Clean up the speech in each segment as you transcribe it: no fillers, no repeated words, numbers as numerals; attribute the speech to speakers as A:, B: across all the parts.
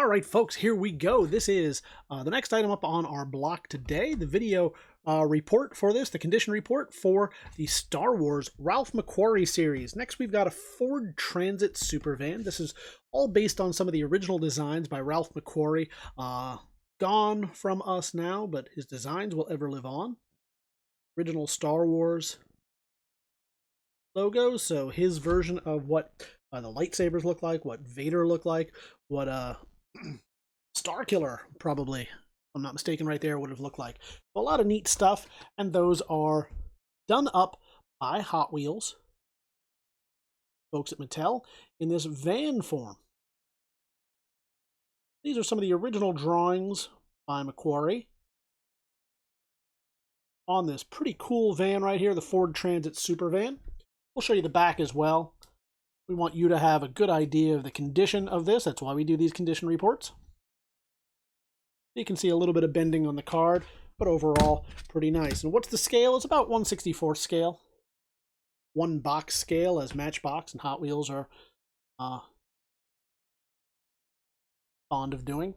A: All right, folks, here we go. This is the next item up on our block today, the video report for this, the condition report for the Star Wars Ralph McQuarrie series. Next, we've got a Ford Transit Supervan. This is all based on some of the original designs by Ralph McQuarrie. Gone from us now, but his designs will ever live on. Original Star Wars logos, so his version of what the lightsabers look like, what Vader looked like, what Starkiller, probably, if I'm not mistaken, right there would have looked like. A lot of neat stuff, and those are done up by Hot Wheels, folks at Mattel, in this van form. These are some of the original drawings by McQuarrie on this pretty cool van right here, the Ford Transit Supervan. We'll show you the back as well. We want you to have a good idea of the condition of this. That's why we do these condition reports. You can see a little bit of bending on the card, but overall, pretty nice. And what's the scale? It's about 1/64 scale. One box scale, as Matchbox and Hot Wheels are fond of doing.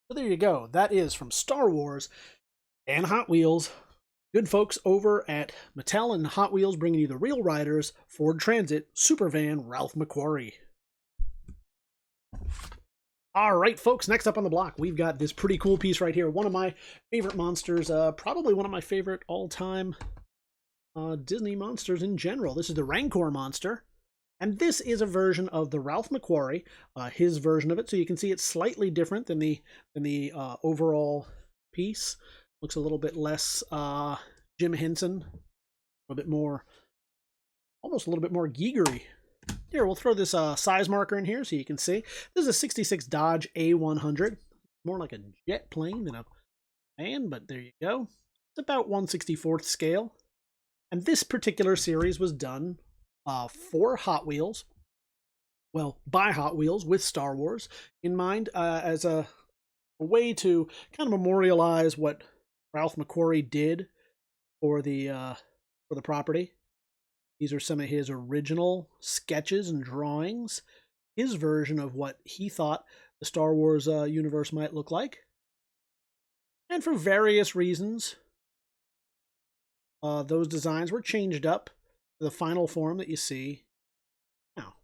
A: So there you go. That is from Star Wars and Hot Wheels. Good folks over at Mattel and Hot Wheels bringing you the real riders, Ford Transit Supervan Ralph McQuarrie. All right, folks, next up on the block, we've got this pretty cool piece right here. One of my favorite monsters, probably one of my favorite all-time Disney monsters in general. This is the Rancor monster, and this is a version of the Ralph McQuarrie, his version of it. So you can see it's slightly different than the overall piece. Looks a little bit less Jim Henson, a little bit more, almost a little bit more Gigery. Here, we'll throw this size marker in here so you can see. This is a 66 Dodge A100. More like a jet plane than a van, but there you go. It's about 1/64th scale. And this particular series was done for Hot Wheels. Well, by Hot Wheels with Star Wars in mind, as a way to kind of memorialize what Ralph McQuarrie did for the property. These are some of his original sketches and drawings, his version of what he thought the Star Wars universe might look like. And for various reasons, those designs were changed up to the final form that you see now.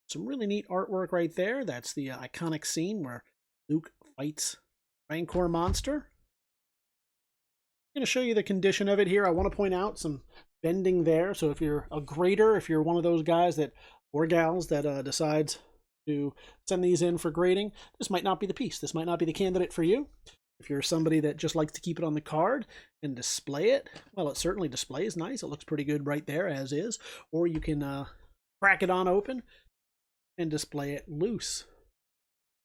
A: Some really neat artwork right there. That's the iconic scene where Luke fights Rancor monster. I'm going to show you the condition of it here. I want to point out some bending there. So if you're a grader, if you're one of those guys that or gals that decides to send these in for grading, this might not be the piece. This might not be the candidate for you. If you're somebody that just likes to keep it on the card and display it, well, it certainly displays nice. It looks pretty good right there as is. Or you can crack it on open and display it loose.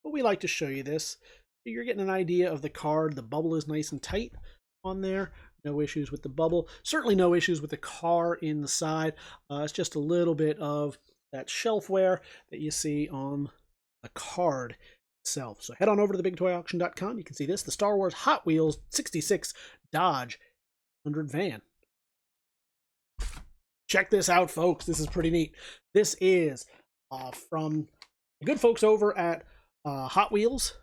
A: But we like to show you this. You're getting an idea of the card. The bubble is nice and tight on there. No issues with the bubble. Certainly no issues with the car in the side. It's just a little bit of that shelf wear that you see on the card itself. So head on over to TheBigToyAuction.com. You can see this, the Star Wars Hot Wheels 66 Dodge 100 van. Check this out, folks. This is pretty neat. This is from the good folks over at Hot Wheels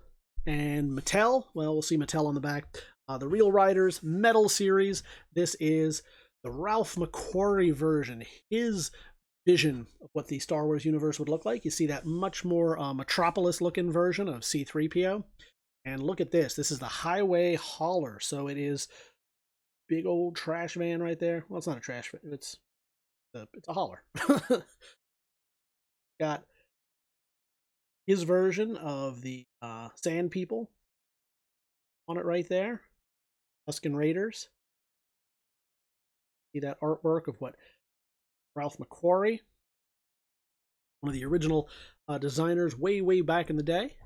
A: and Mattel. Well, we'll see Mattel on the back. The Real Riders Metal Series. This is the Ralph McQuarrie version. His vision of what the Star Wars universe would look like. You see that much more Metropolis-looking version of C-3PO. And look at this. This is the Highway Hauler. So it is big old trash van right there. Well, it's not a trash van. It's a hauler. Got his version of the Sand People on it right there. Tusken Raiders. See that artwork of what Ralph McQuarrie, one of the original designers way back in the day.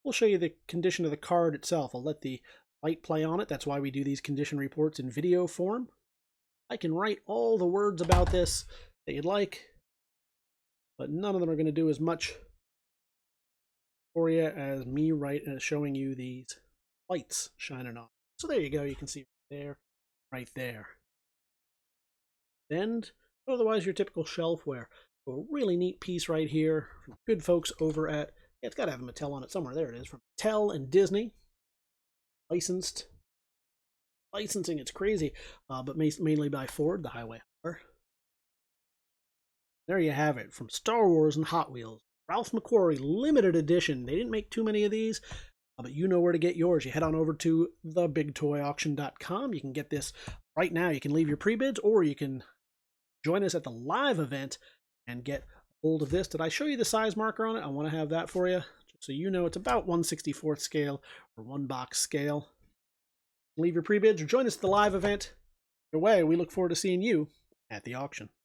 A: We'll show you the condition of the card itself. I'll let the light play on it. That's why we do these condition reports in video form. I can write all the words about this that you'd like, but none of them are going to do as much for you as me showing you these lights shining on. So there you go. You can see right there. Bend, otherwise your typical shelf wear. A really neat piece right here from good folks over at, yeah, it's got to have a Mattel on it somewhere. There it is, from Mattel and Disney. Licensing, it's crazy, but mainly by Ford, the highway hauler. There you have it, from Star Wars and Hot Wheels. Ralph McQuarrie, limited edition. They didn't make too many of these, but you know where to get yours. You head on over to TheBigToyAuction.com. You can get this right now. You can leave your pre-bids, or you can join us at the live event and get hold of this. Did I show you the size marker on it? I want to have that for you, just so you know it's about 1/64 scale or 1-box scale. Leave your pre-bids or join us at the live event. Either way, we look forward to seeing you at the auction.